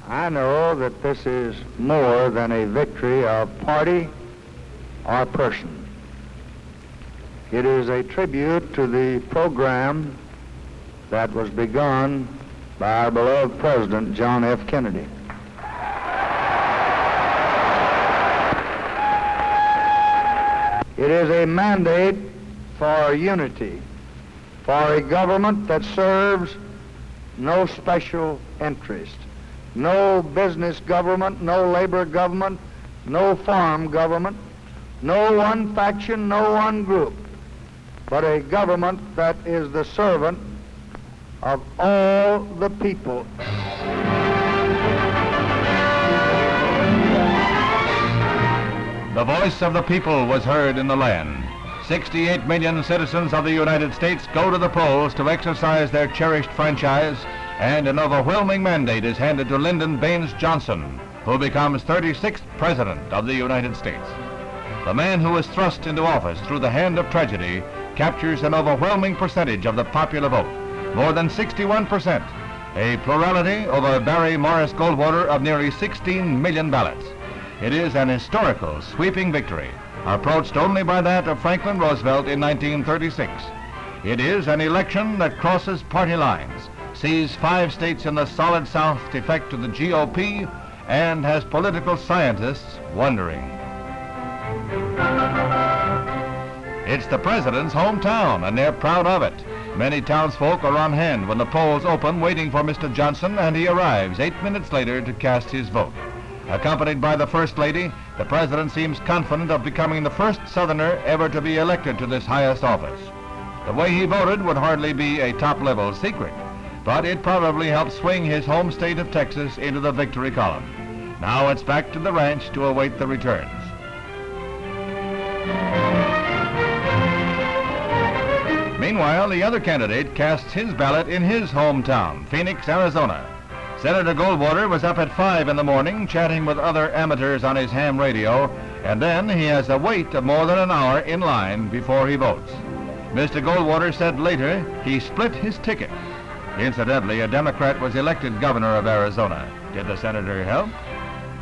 I know that this is more than a victory of party or person. It is a tribute to the program that was begun by our beloved President, John F. Kennedy. It is a mandate for unity, for a government that serves no special interest, no business government, no labor government, no farm government, no one faction, no one group, but a government that is the servant of all the people. The voice of the people was heard in the land. 68 million citizens of the United States go to the polls to exercise their cherished franchise, and an overwhelming mandate is handed to Lyndon B Johnson, who becomes 36th President of the United States. The man who was thrust into office through the hand of tragedy captures an overwhelming percentage of the popular vote, more than 61%, a plurality over Barry Morris Goldwater of nearly 16 million ballots. It is an historical, sweeping victory, approached only by that of Franklin Roosevelt in 1936. It is an election that crosses party lines, sees 5 states in the solid South defect to the GOP, and has political scientists wondering. It's the president's hometown, and they're proud of it. Many townsfolk are on hand when the polls open, waiting for Mr. Johnson, and he arrives 8 minutes later to cast his vote. Accompanied by the First Lady, the President seems confident of becoming the first Southerner ever to be elected to this highest office. The way he voted would hardly be a top-level secret, but it probably helped swing his home state of Texas into the victory column. Now it's back to the ranch to await the returns. Meanwhile, the other candidate casts his ballot in his hometown, Phoenix, Arizona. Senator Goldwater was up at 5 in the morning chatting with other amateurs on his ham radio, and then he has a wait of more than an hour in line before he votes. Mr. Goldwater said later he split his ticket. Incidentally, a Democrat was elected governor of Arizona. Did the senator help?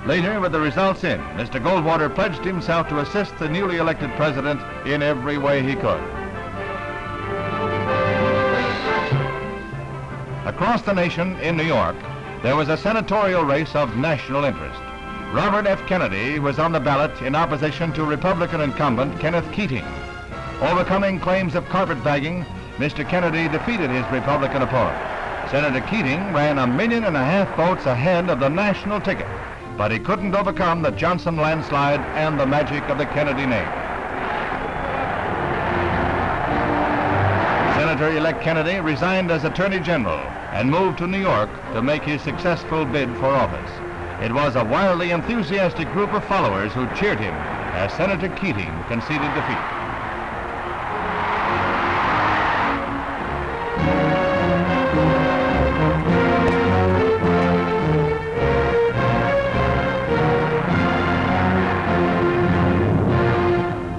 Later, with the results in, Mr. Goldwater pledged himself to assist the newly elected president in every way he could. Across the nation in New York, there was a senatorial race of national interest. Robert F. Kennedy was on the ballot in opposition to Republican incumbent Kenneth Keating. Overcoming claims of carpetbagging, Mr. Kennedy defeated his Republican opponent. Senator Keating ran 1.5 million votes ahead of the national ticket, but he couldn't overcome the Johnson Landslide and the magic of the Kennedy name. Senator-elect Kennedy resigned as Attorney General and moved to New York to make his successful bid for office. It was a wildly enthusiastic group of followers who cheered him as Senator Keating conceded defeat.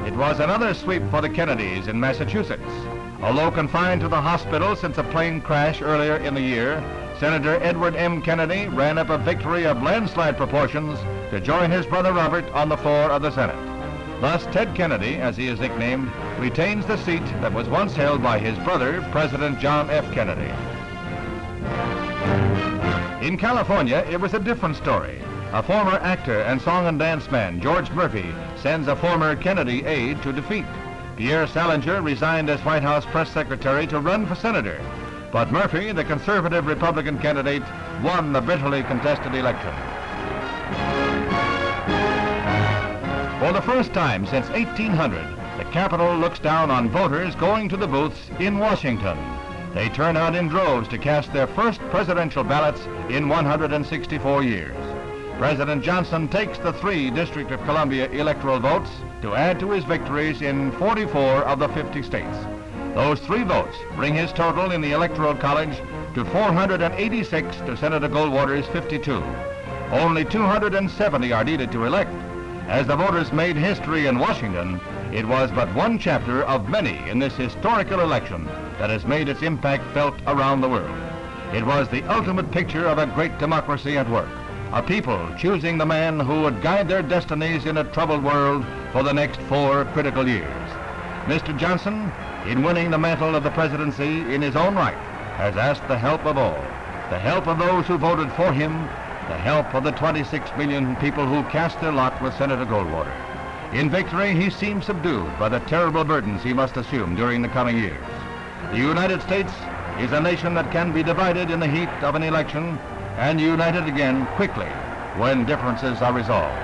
It was another sweep for the Kennedys in Massachusetts. Although confined to the hospital since a plane crash earlier in the year, Senator Edward M. Kennedy ran up a victory of landslide proportions to join his brother Robert on the floor of the Senate. Thus, Ted Kennedy, as he is nicknamed, retains the seat that was once held by his brother, President John F. Kennedy. In California, it was a different story. A former actor and song and dance man, George Murphy, sends a former Kennedy aide to defeat. Pierre Salinger resigned as White House press secretary to run for senator, but Murphy, the conservative Republican candidate, won the bitterly contested election. For the first time since 1800, the Capitol looks down on voters going to the booths in Washington. They turn out in droves to cast their first presidential ballots in 164 years. President Johnson takes the 3 District of Columbia electoral votes to add to his victories in 44 of the 50 states. Those 3 votes bring his total in the Electoral College to 486 to Senator Goldwater's 52. Only 270 are needed to elect. As the voters made history in Washington, it was but one chapter of many in this historical election that has made its impact felt around the world. It was the ultimate picture of a great democracy at work. A people choosing the man who would guide their destinies in a troubled world for the next 4 critical years. Mr. Johnson, in winning the mantle of the presidency in his own right, has asked the help of all, the help of those who voted for him, the help of the 26 million people who cast their lot with Senator Goldwater. In victory, he seems subdued by the terrible burdens he must assume during the coming years. The United States is a nation that can be divided in the heat of an election and united again quickly when differences are resolved.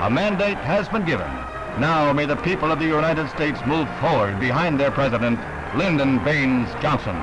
A mandate has been given. Now may the people of the United States move forward behind their president, Lyndon B Johnson.